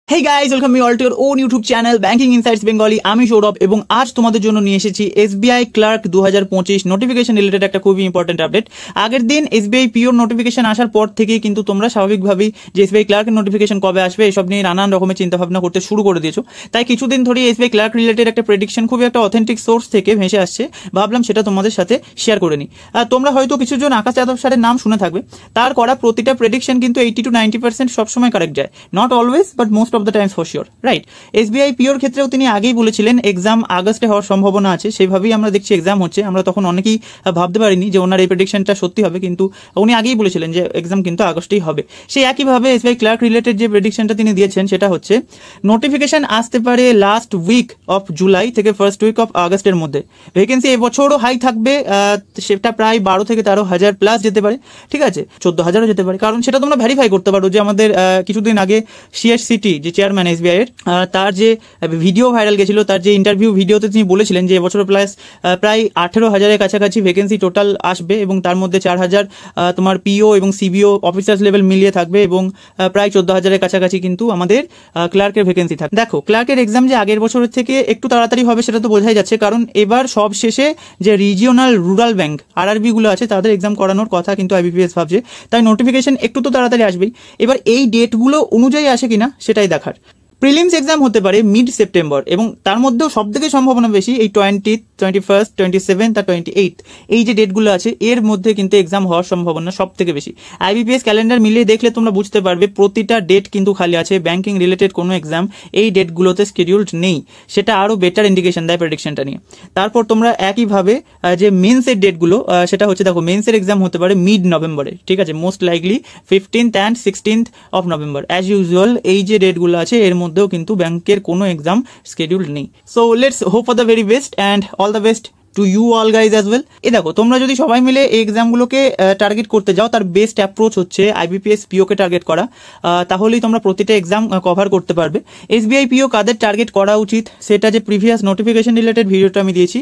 Hey guys, welcome you all to your own YouTube channel Banking Insights Bengali. আমি সৌরভ এবং আজ তোমাদের জন্য নিয়ে এসেছি SBI ক্লার্ক 2025 নোটিফিকেশন রিলেটেড একটা খুবই ইম্পর্টেন্ট আপডেট। আগের দিন SBI পিওর নোটিফিকেশন আসার পর থেকে কিন্তু তোমরা স্বাভাবিকভাবেই যে SBI ক্লার্কের নোটিফিকেশন কবে আসবে এসব নিয়ে নানান রকমের চিন্তাভাবনা করতে শুরু করে দিয়েছো। তাই কিছুদিন ধরে SBI ক্লার্ক রিলেটেড একটা প্রেডিকশন খুবই একটা অথেন্টিক সোর্স থেকে ভেসে আসছে, ভাবলাম সেটা তোমাদের সাথে শেয়ার করে নিই। তোমরা হয়তো কিছুজন আকাশ যাদব স্যারের নাম শুনে থাকবে, তার করা প্রতিটা প্রেডিকশন কিন্তু 80 to 90% সবসময় কারেক্ট যায়, not always but most of the Times for sure, right. SBI pure ক্ষেত্রেও তিনি আগেই বলেছিলেন এক্সাম আগস্টে হওয়ার সম্ভাবনা আছে, সেভাবেই আমরা দেখছি এক্সাম হচ্ছে। আমরা তখন অনেকেই ভাবতে পারিনি যে ওনার এই প্রেডিকশনটা সত্যি হবে, কিন্তু উনি আগেই বলেছিলেন যে এক্সাম কিন্তু আগস্টেই হবে। সেই একইভাবে SBI ক্লার্ক রিলেটেড যে প্রেডিকশনটা তিনি দিয়েছেন সেটা হচ্ছে নোটিফিকেশন আসতে পারে লাস্ট উইক অফ জুলাই থেকে ফার্স্ট উইক অফ আগস্টের মধ্যে। ভ্যাকেন্সি এবছরও হাই থাকবে, সেটা প্রায় 12 থেকে 13,000 প্লাস যেতে পারে, ঠিক আছে, 14,000ও যেতে পারে। কারণ সেটা তোমরা ভেরিফাই করতে পারো যে আমাদের কিছুদিন আগে CSCT যে চেয়ারম্যান SBI এর, তার যে ভিডিও ভাইরাল গেছিল, তার যে ইন্টারভিউ ভিডিওতে তিনি বলেছিলেন যে এবছর প্রায় 18,000-এর কাছাকাছি ভ্যাকেন্সি টোটাল আসবে এবং তার মধ্যে 4,000 তোমার PO এবং CBO অফিসার্স লেভেল মিলিয়ে থাকবে এবং প্রায় 14,000-এর কাছাকাছি কিন্তু আমাদের ক্লার্কের ভ্যাকেন্সি থাকবে। দেখো, ক্লার্কের এক্সাম যে আগের বছরের থেকে একটু তাড়াতাড়ি হবে সেটা তো বোঝাই যাচ্ছে, কারণ এবার সব শেষে যে রিজিওনাল রুরাল ব্যাংক RRB গুলো আছে তাদের এক্সাম করানোর কথা কিন্তু IBPS ভাবছে, তাই নোটিফিকেশন একটু তো তাড়াতাড়ি আসবেই। এবার এই ডেটগুলো অনুযায়ী আসে কিনা সেটাই দেখার। প্রিলিমস এক্সাম হতে পারে মিড সেপ্টেম্বর এবং তার মধ্যেও সব থেকে সম্ভাবনা বেশি এই 20th, 21st, 27th আর 28th এই যে ডেটগুলো আছে এর মধ্যে কিন্তু এক্সাম হওয়ার সম্ভাবনা সব থেকে বেশি। IBPS ক্যালেন্ডার মিলিয়ে দেখলে তোমরা বুঝতে পারবে প্রতিটা ডেট কিন্তু খালি আছে, ব্যাংকিং রিলেটেড কোনো এক্সাম এই ডেটগুলোতে শিডিউলড নেই। সেটা আরও বেটার ইন্ডিকেশন দেয় প্রেডিকশনটা নিয়ে। তারপর তোমরা একইভাবে যে মেন্সের ডেটগুলো সেটা হচ্ছে, দেখো মেন্সের এক্সাম হতে পারে মিড নভেম্বরে, ঠিক আছে, most likely 15th and 16th of November. As usual এই যে ডেটগুলো আছে এর মধ্যেও কিন্তু ব্যাংকের কোনো এক্সাম শিডিউল নেই। So let's hope for the very best and all the best to you all guys as well. দেখো, তোমরা যদি সবাই মিলে এই এক্সামগুলোকে টার্গেট করতে যাও, তার বেস্ট অ্যাপ্রোচ হচ্ছে IBPS PO কে টার্গেট করা, তাহলেই তোমরা প্রতিটা এক্সাম কভার করতে পারবে। SBI PO কাদের টার্গেট করা উচিত সেটা যে প্রিভিয়াস নোটিফিকেশন রিলেটেড ভিডিওটা আমি দিয়েছি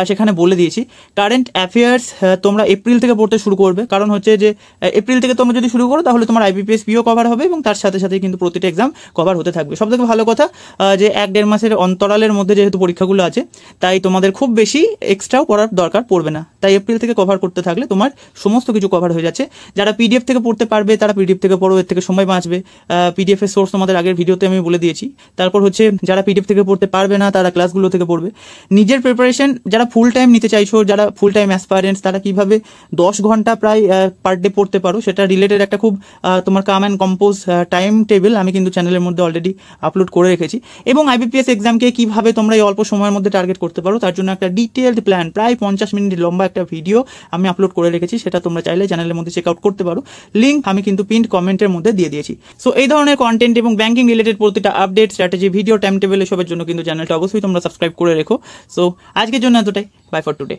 সেখানে বলে দিয়েছি। কারেন্ট অ্যাফেয়ার্স তোমরা এপ্রিল থেকে পড়তে শুরু করবে, কারণ হচ্ছে যে এপ্রিল থেকে তোমরা যদি শুরু করো তাহলে তোমার IBPS PO কভার হবে এবং তার সাথে সাথে কিন্তু প্রতিটা এক্সাম কভার হতে থাকবে। সব থেকে ভালো কথা যে 1-1.5 মাসের অন্তরালের মধ্যে যেহেতু পরীক্ষাগুলো আছে, তাই তোমাদের খুব বেশি এক্সট্রাও পড়ার দরকার পড়বে না। তাই এপ্রিল থেকে কভার করতে থাকলে তোমার সমস্ত কিছু কভার হয়ে যাচ্ছে। যারা PDF থেকে পড়তে পারবে তারা PDF থেকে পড়ো, এর থেকে সময় বাঁচবে। PDF এর সোর্স তোমাদের আগের ভিডিওতে আমি বলে দিয়েছি। তারপর হচ্ছে যারা PDF থেকে পড়তে পারবে না তারা ক্লাসগুলো থেকে পড়বে। নিজের প্রিপারেশন যারা ফুল টাইম নিতে চাইছো, যারা ফুল টাইম অ্যাসপারেন্টস, তারা কিভাবে 10 ঘন্টা প্রায় পার ডে পড়তে পারো সেটা রিলেটেড একটা খুব তোমার কাম অ্যান্ড কম্পোজ টাইম টেবিল আমি কিন্তু চ্যানেলের মধ্যে অলরেডি আপলোড করে রেখেছি। এবং IBPS এক্সামকে কিভাবে তোমরা এই অল্প সময়ের মধ্যে টার্গেট করতে পারো তার জন্য একটা ডিটেইলড প্ল্যান, প্রায় 50 মিনিট লম্বা একটা ভিডিও আমি আপলোড করে রেখেছি, সেটা তোমরা চাইলে চ্যানেলের মধ্যে চেক আউট করতে পারো। লিঙ্ক আমি কিন্তু পিন্ড কমেন্টের মধ্যে দিয়ে দিয়েছি। সো এই ধরনের কন্টেন্ট এবং ব্যাংকিং রিলেটেড প্রতিটা update, strategy, video, time table এসবের জন্য কিন্তু চ্যানেলটা অবশ্যই তোমরা সাবস্ক্রাইব করে রেখো। সো আজকের জন্য এতটাই, বাই ফর টুডে।